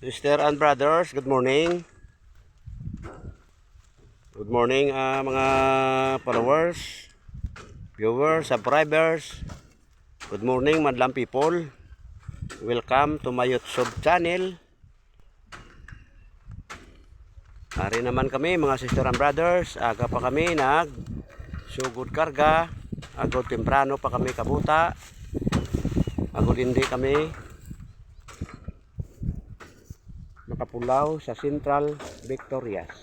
Sister and brothers, good morning. Good morning mga followers, viewers, subscribers. Good morning madlang people. Welcome to my YouTube channel. Hari naman kami mga sister and brothers. Aga pa kami sugod karga. Agod temprano pa kami kabuta. Agod hindi kami nakapulaw sa Central Victorias.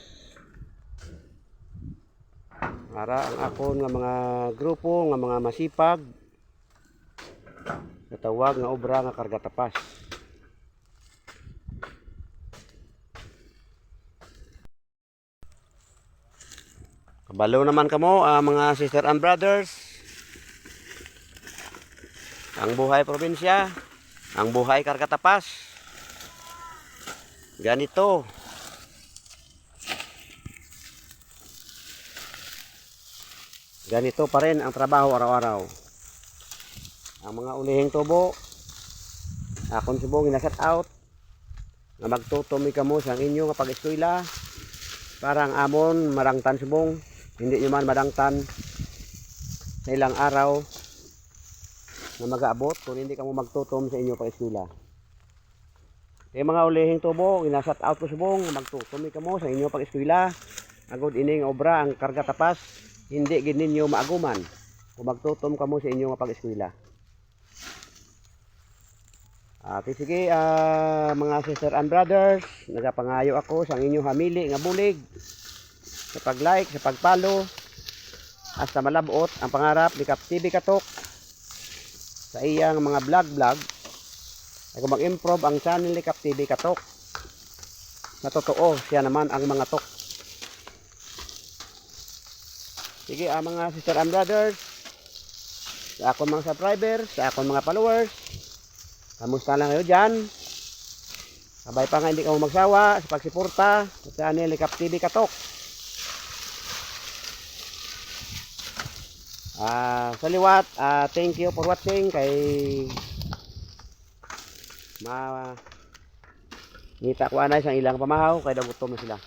Para ang akon nga mga grupo nga mga masipag natawag nga obra nga karga tapas. Kabalo naman kamo mga sister and brothers. Ang buhay probinsya, ang buhay karga tapas. Ganito. Ganito pa rin ang trabaho araw-araw. Ang mga ulihing tubo, akon subong ina-set out na magtutumi kamo sa inyo nga pag-eskwela para ang amon marangtan subong, hindi nyo man madangtan sa ilang araw na mag-aabot kung hindi kamo magtutom sa inyo pag-eskwela. Yung mga ulihing tubo, ina-set out ko subong, magtutumi kamo sa inyo pag-eskwela. Agod ining obra ang karga tapas, hindi gid ninyo maaguman kung magtutom kamo sa inyo nga pag-eskwela. Sige mga sister and brothers, nagapangayo ako sa inyo hamili nga bulig sa pag-like, sa pag-follow hasta malabot ang pangarap ni Kap TV Katok sa iyang mga vlog ay kung mag-improve ang channel ni Kap TV Katok na totoo siya naman ang mga tok. Sige mga sister and brothers, sa akong mga subscribers, sa akong mga followers, kamusta lang kayo dyan? Sabay pa nga hindi ka magsawa sa pagsuporta sa channel ni Kap TV Katok. Sa liwat, thank you for watching kay ngita ko anay sa ilang pamahaw kay dagutom na sila.